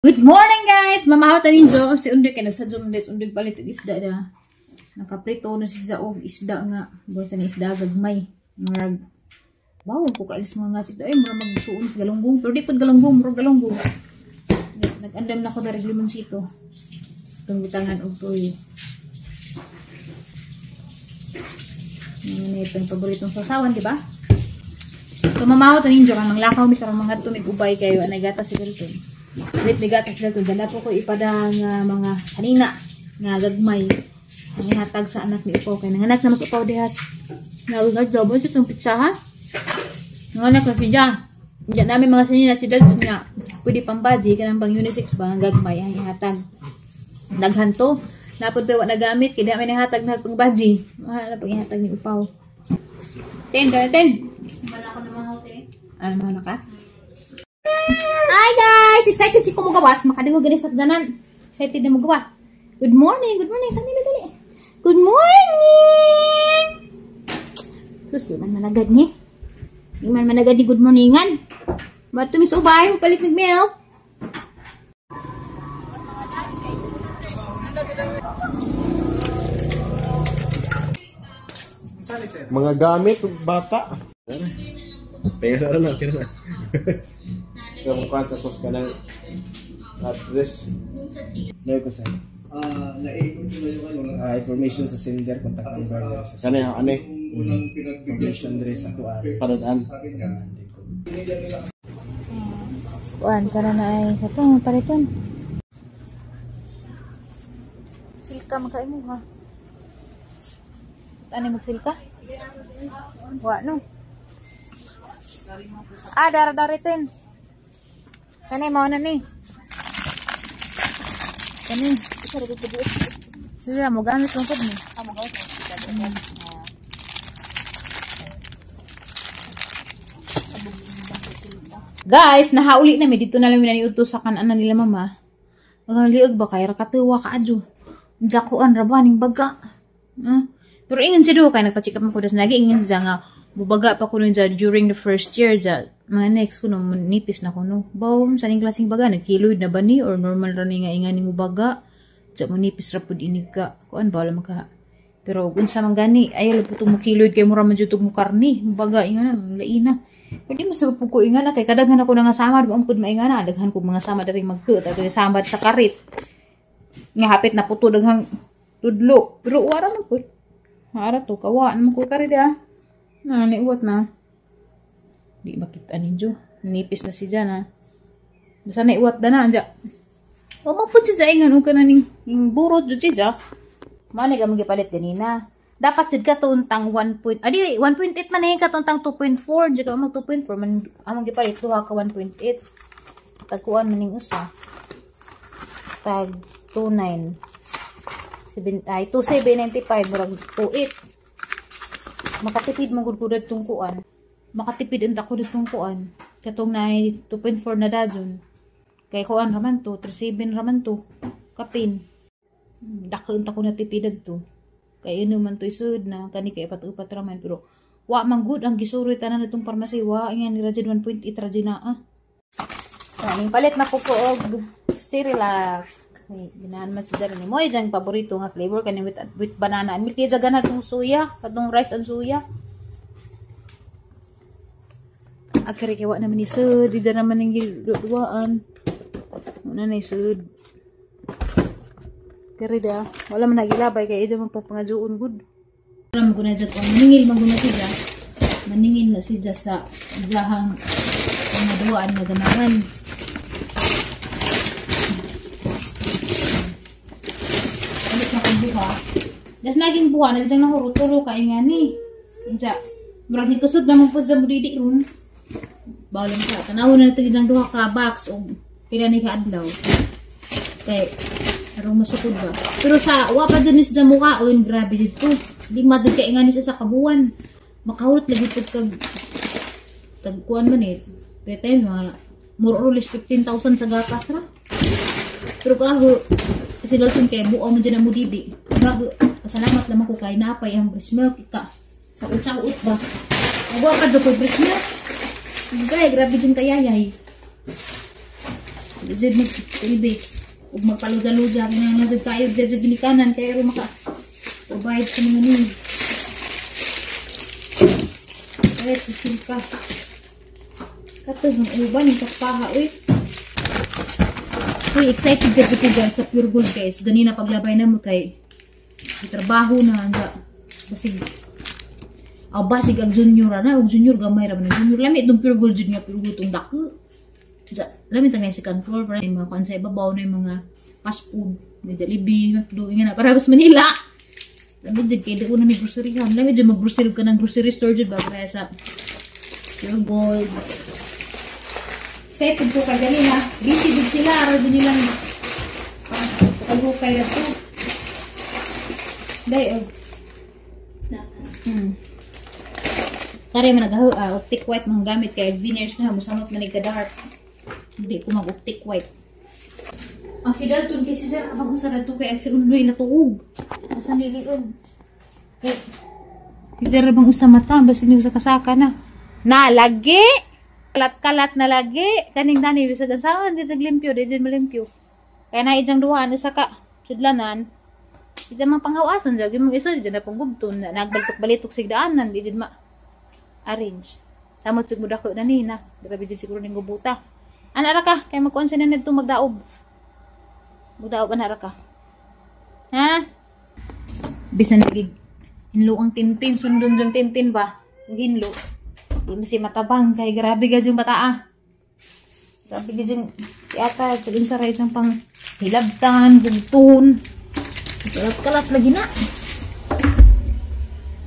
Good morning guys! Mamahaw tanin Jo. Si Undoy kaya nagsadyo mo guys. Undoy palit ang isda na. Nakaprito na siya og isda nga. Buwasa na isda gagmay. Marag. Wow, ko kaalis mga nga isda. Ay, mura magsuon sa galunggong. Pero di po galunggong. Mura galunggong. Nag-andam na ko na rin limonsito. Itong butangan og toy. Yan itong paboritong sasawan, di ba? So mamahaw tanin Jo. Ang lakaw mi karang mga tumig-ubay kayo. Anay gata si Galton. Bigat sila ito. Dala po ko ipadang mga kanina nga gagmay. Ang ihatag sa anak ni Upaw. Kaya nanganak na mas Upaw dihas. Nagagad daw. Ito itong pizza ha? Nanganak na si Jan. Diyan namin mga sanina si Dalton nga. Pwede pang baji. Kaya pang unisex ba? Ang gagmay. Ang ihatag. Naghanto. Napod daw nagamit. Kaya namin ihatag na pang baji. Mahal na pang ihatag ni Upaw. 10. Mala ko na mga hote. Ano mahal ka? Hi guys! Excited si ko magawas. Makadingo ganis at danan. Excited na magawas. Good morning! Good morning! Saan nila dali? Good morning! Terus di man managad ni. Di man managad ni good morningan. Ba't tumis ubay? Palit ng milk. Mga gamit bata. Pera na. Kamu kan tapos ka ng address. May ko sa information sa sender, contact number sa kanina ano information dire sa tuwa paradaan. Kuan kana na ay sa tong pariton. Silka makain mo ha. Ano magsilka? Wa no. Dara-daritin. Kani mau na ni. Kani, isa rin ito buo. Sige, mo gamit ng pod ni. Mo gamit. Guys, nahauli na mi dito na lang minaniutos sa kanan nila mama. Magang liog ba kay ra katuwa ka adyo. Jakuan ra ba ning baga. Pero ingon si do kay nagpa-check up mo ko das nagi ingon siya nga bubaga pa ko nun dyan during the first year dyan. Mga next ko no, nipis na ko no. Bawam, saan yung klaseng baga? Nagkiloid na ba ni? Or normal rin nga inga ni mo baga? Dyan mo nipis rapod inig ka. Kuan ba alam ka? Pero kung sa mga gani, ayaw lang po itong kiloid kayo mo raman dyan itong karni. Baga, inga na, laina. Pwede masarap po ko inga na. Kaya kadaghan ako na nga samad. Baam po mainga na. Daghan ko mga samad na rin magkut. At samad sa karit. Nga hapit na po ito daghang tudlo. Pero wala na po. Hara to, kawaan mo ko karit ah. Niuwat na. Di makita ninyo. Nipis na si Jan ha. Basta naiwat na anja. O mapun si Jan ingan. Huwag ka na ning burot dyan si Jan. Mani ka magipalit ganina. Dapat dyan ka tuntang 1.8 man eh ka tuntang 2.4. Dyan ka mag 2.4. Amang gipalit. Tuha ka 1.8. Tagkuan maning usa. Tag 2.9. 2.795. Murag 2.8. Makatipid magudgudad tong kuan. Makatipid ang tako ditong kuan. Katong na 2.4 na dajon. Kay kuan raman to. 3.7 raman to. Kapin. Dako ang tako na tipidad to. Kay ino man to isud na. Kani kay ipat-upat raman. Pero wa man good ang gisuroy tanan itong parmasi. Wa nga ni Rajan 1.8 Rajan na Kaning palit na ko og Cerelac. Ginahan man si Jara ni Moy. Diyang paborito nga flavor. Kani with banana. And milk jagan na itong suya. Katong rice and suya. Agkari kaya naman ni sud. Di dyan naman yung giluduaan. Muna na yung sud. Pero da. Wala man nagilabay. Kaya dyan man pangajuon good. Wala mo na dyan. Maningil maguna siya. Maningil na siya sa dahang pangaduaan na ganahan. Alit na kong buha. Das naging buha. Nagdang nahuruturo ka nga ni. Diyan. Maraming kusod naman po sa mudidi ron. Bawalong ka. Tanawin na ito yung duha ka box o pila ni ka adlaw. Kaya, arong masukod ba? Pero sa wapa dyan is dyan mukha, o yun, grabe dito. Hindi madod ka nga nisa sa kabuan. Makahulot lagi po tagkuhan man eh. Kaya tayo, mga more or less 15,000 sa gakas ra. Pero kaho, kasi dalton kaya buo man dyan ang mudidi. Pasalamat naman ko kay napay ang breast milk ka. Sa utsa-ut ba? Magwa ka doon ko breast milk. Gaya, grabe dyan kayayay. Dajud mag-ilbi. Ug magpaluda-luda kaya nga dajud kayo dajud gilikanan kaya ro maka provide sa mga needs. Kaya susulka. Katong uban ni kapaha uy. Uy, excited ka ko guys sa Pure Gold guys. Ganina paglabay na mo kay trabaho na nga. Basig ang junior na, og junior gamay ra man junior lami itong Pure Gold jud nga Pure Gold tong dako. Lami tang second floor para mga kuan sa ibabaw na yung mga fast food, may Jollibee, McDo, nga na para sa Manila. Lami jud kay dako na may grocery han. Lami jud mag-grocery ka ng grocery store jud ba para sa Pure Gold. Say pud ko kay ganina, busy jud sila ara din nilang pagkay ra to. Day og. Kare man optic white mang gamit kay veneers na musamot man dark. Hindi ko mag-optic white. Ang si Dalton kay si Sir abang sa dato kay agsi undoy na tuog. Asa niliog. Kay si Sir abang usa mata basi ni sa kasaka na. Na lagi. Kalat-kalat na lagi. Kaning dani bisag asahan di limpyo, di malimpyo. Kaya na ijang duha na sa ka sudlanan. Di man panghawasan jud imong isa di na panggubton na nagbaltok-balitok sig daanan di ma arrange. Samot jud mo dako na ni na. Grabe jud siguro ning gubuta. Ana ra ka kay magkuan sila nito magdaob. Magdaob ana ra ka. Ha? Bisan lagi hinlo ang tintin sundon jung tintin ba? Ug hinlo. Di mo si matabang kay grabe ga jung bataa. Grabe ga jung yata tulin sa ray jung pang hilabtan, gugton. Kalat lagi na.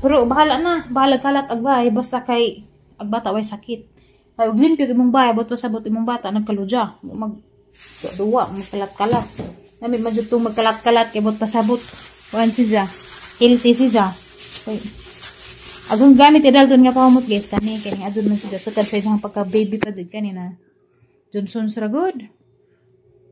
Pero bahala na, bahala kalat agbay basta kay agbata way sakit. Ay ug limpyo imong bay abot pasabot imong bata nagkaludya mag duwa magkalat-kalat. Nami man jud tong magkalat-kalat kay abot pasabot. Kuan siya. Healthy siya. Okay. Agang gamit idalton nga pamot guys kani adun man siya sa sa isang pagka baby pa jud kanina. Johnson's ra good.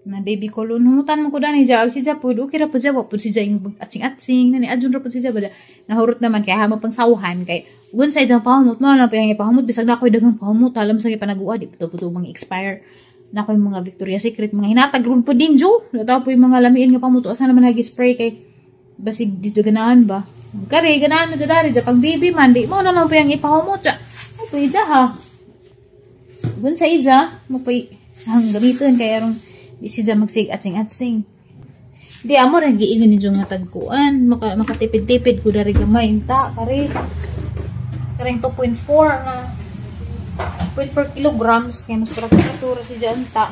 Na baby colon humutan mo ko dani ja si ja pud okay ra pud ja pud si ja ing atsing-atsing nani adun ra pud si ja bada. Nahurot naman kay hama pang sawhan kay gun sa ijang pahamot mo lang pang pahamot bisag na koy daghang pahamot alam sa panag-uwa di puto mga expire na koy mga Victoria's Secret mga hinatag rul po din jo nataw po yung mga lamiin nga pahamot asa naman hagi spray kay basig di ganahan ba kare ganahan mo dari ja pag baby man di mo na lang po yung ipahamot ja ay po ija ha gun sa ija mo po hang gamiton kay arong di si ja magsig atsing-atsing di amo ra giingon ni jo nga tagkuan makatipid-tipid ko dari gamay inta kare kareng 2.4 na 0.4 kilograms kaya mas praktura si Janta.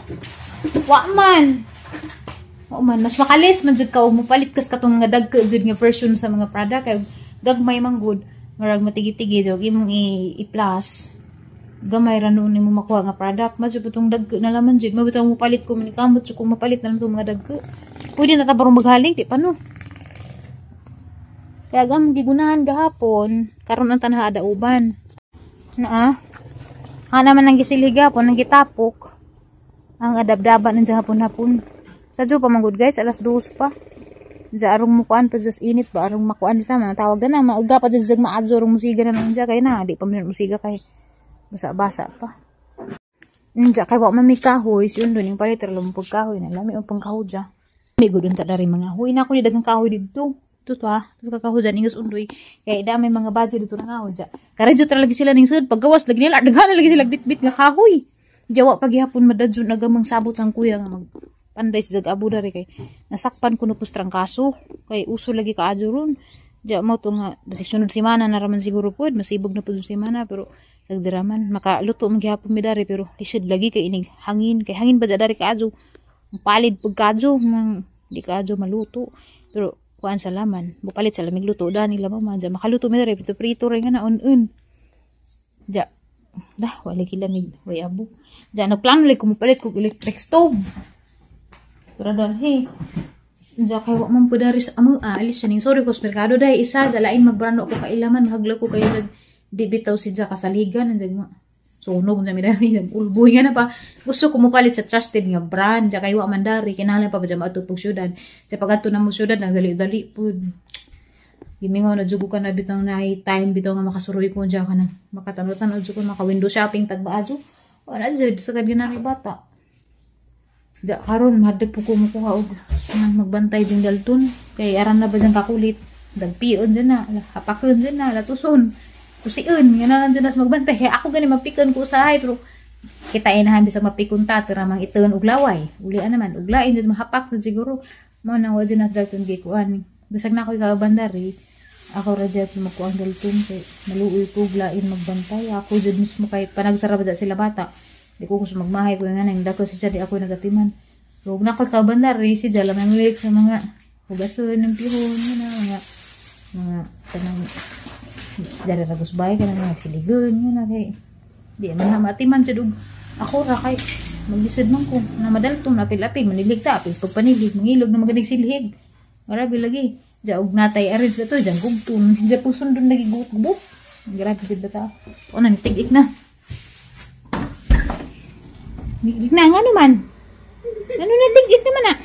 Wa man mas makalis man jud ka og mopalit kas katong nga dagko jud nga version sa mga product kay gagmay man good marag matigi-tigi jud imong i-plus gamay ra noon nimo makuha nga product madyo putong dagko na laman jud mabitaw mo palit ko man kamot jud kung mapalit na lang tong mga dagko pwede na ta barong maghaling di pano. Kaya gam gigunahan gahapon karon ang tanha ada uban. Na naman ang gisiliga po nang gitapok ang adabdaban ng hapon-hapon. Sadyo pa manggod guys alas 2 pa. Ja arong mukuan pa just init ba arong makuan ta man tawag na mauga pa just maadzo arong musiga na nung ja kay na di pa man musiga kay basa-basa pa. Nja kay wa man mi kahoy yun dun yung palit lumpog kahoy na lami ang pangkahoy ja. May gudon ta dari mga huy na ko ni daghang kahoy didto. Ito kakahujan ingus undoy kaya dami mga badyo dito na kahoy karadyo lagi sila ning sud paggawas lagi nila daghan lagi sila bitbit nga kahoy jawa paghihapon madadyo nagamang sabot sang kuya nga magpanday sa abo dari kay nasakpan kuno pus trangkaso kay uso lagi kaadyo ron ja mo to nga basig sunod semana na raman siguro pud masibog na pud semana pero sagdiraman makaluto man gihapon mi dari pero lisod lagi kay inig hangin kay hangin ba dari kaadyo palid pud kaadyo nang di kaadyo maluto pero kuan sa laman bupalit sa lamig luto dani lamang man ja makaluto mi dere prito ray nga na un ja dah wala kilamig way abo ja nagplano like kumupalit kog electric stove pero dalhi ja kay wa man pudari sa amo alis ning sorry ko sa merkado dai isa dalain magbrano ko kailaman mahagla ko kayo nag di bitaw si ja kasaligan nang sunog na mi dami ulboy nga na pa gusto ko mupalit sa trusted nga brand ja kay wa man dari kinahanglan pa ba ja maatupog syudad sa pagato na mo syudad nagdali-dali pud gimingaw na jugo ka na bitang naay time bitaw nga makasuroy ko ja ka na makatanutan jud ko maka window shopping tagba adyo wala jud sa kadgina ni bata Da karon madep ko mukuha og magbantay ding dalton kay aran na ba dyan kakulit dagpion dyan na hapakon dyan na latuson kusiun nga na dyan na magbantay kaya ako gani mapikon ko usahay pero kita inahan bisag mapikon ta tira mang iton og laway ulian naman ug lain dyan mahapak dyan siguro mo nang wa dyan na dalton gikuan bisag na ako ikabandari ako ra dyan makuha ang dalton kay maluoy ko lain magbantay ako dyan mismo kay panagsara ba dyan sila bata di ko gusto magmahay ko nga nang dako si dyan di ako nagatiman so na ako ikabandari si dyan lang ang sa mga hugason ng pihon mga kanang dari ragos bay kanang mga siligon yun na kay di man na matiman siya dug ako ra kay maglisod man ko na madalton apil-apil maniligta apil pag panilig mangilog na maganig silhig grabe lagi dya og natay arrange na to dyan gugtun dya puson doon nagigugot-gubot grabe gid ta o na nitig-ik na nitig na nga naman ano na tig-ik naman ah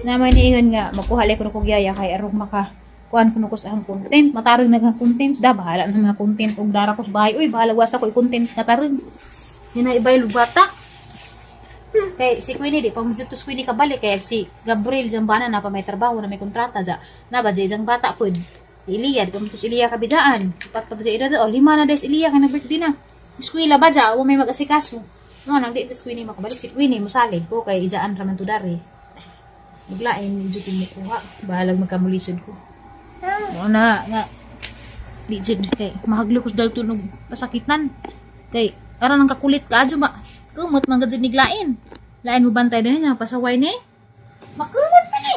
naman niingon nga magkuhalay ko na kong yaya kay arong maka kuan kuno ko sa ang content matarong nagha content da bahala na mga content og dara ko sa bahay uy bahala wasa ko i-content katarong hina ibay bata kay si Queenie di pa mo dito si Queenie kabalik kay si Gabriel jambana na pa may trabaho na may kontrata ja na ba jang bata pud si Elia di pa mo si Elia kabijaan upat pa sa edad o 5 na des Elia kay nag-birthday na eskwela ba ja o may mag-asikaso no nang di si Queenie makabalik si Queenie mosalig ko kay ijaan ra man to dari biglain medyo kumukuha bahalag magkamulisod ko o na nga di dyan kay mahaglo ko sa dalton og pasakitan kay aran ang kakulit ka adyo ba kumot man gad niglain lain mo bantay din niya pasaway ni makumot pa ni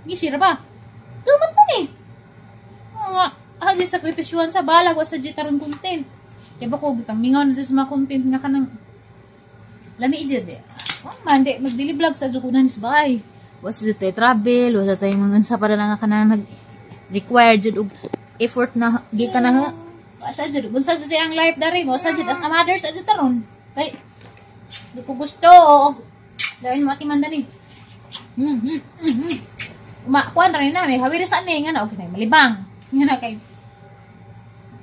gisira ba kumot pa ni nga haji sakripisyon sa balag wa sa jitaron content kay ba ko bitang mingaw na sa mga content nga kanang lami jud man di magdili vlog sa jukunan is bahay was sa tayo travel, was sa tayo mga sa para nga ka na nag-require dyan og effort na di ka na sa dyan, kung sa dyan ang life dari mo, sa dyan as a mother sa dyan taron ay, di ko gusto dahil matiman na ni kuhaan rin na, may hawiri sa aning nga na, okay na, malibang nga na kay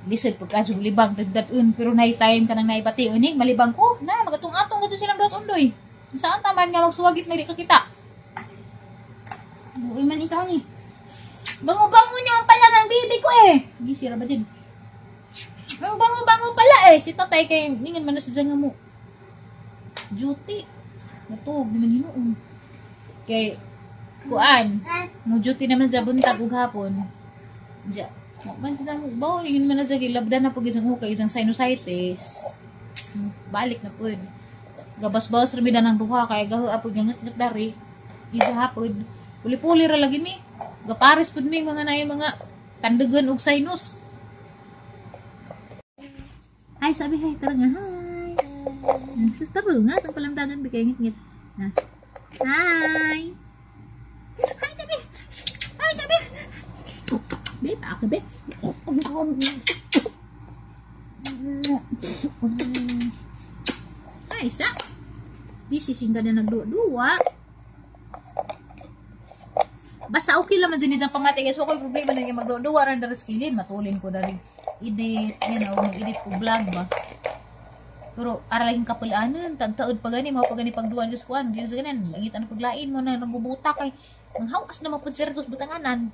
lisod pagkasong libang dagdagun, pero night time ka nang naipati unig, malibang ko, na, magatong-atong ka dyan silang dos undoy saan taman nga magsuwagit may di ka kita buhay man ikaw ni. Bango-bango niyo ang pala ng bibi ko eh. Hindi sira ba dyan? Bango-bango pala eh. Si tatay kay ningan man na sa dyan nga mo. Duty. Natog, di man hinoon. Kay, kuan. Mo duty naman sa buntag ug hapon. Diya. Man sa mo, bawo, ningan man na dyan. Labdan na po isang hukay, isang sinusitis. Balik na po. Gabas-bas rami na ng duha. Kaya gahapon yung ngat dari. Isa hapon. Puli-puli ra lagi mi. Gapares pud mi mga naay mga tandugan og sinus. Ay sabi hay tara nga hi. Sister nga tong palamdagan bigay ngit-ngit. Ha. Hi. Hi sabi. Hi sabi. Be pa ka be. Ay sa. Di sisingga na nagduwa-duwa. Basta okay lang man dyan dyan pamati guys. So, ako yung problema na yung magduwa rin daras kilin. Matulin ko na rin edit. You know, mag-edit ko vlog ba. Pero, aralaging kapulaanan. Taod pa gani. Mga pa gani pagduwan. Diyos ko, hindi na sa ganin. Langitan na paglain mo na. Nangbubuta kay. Ang hawas na mapunsertos butanganan.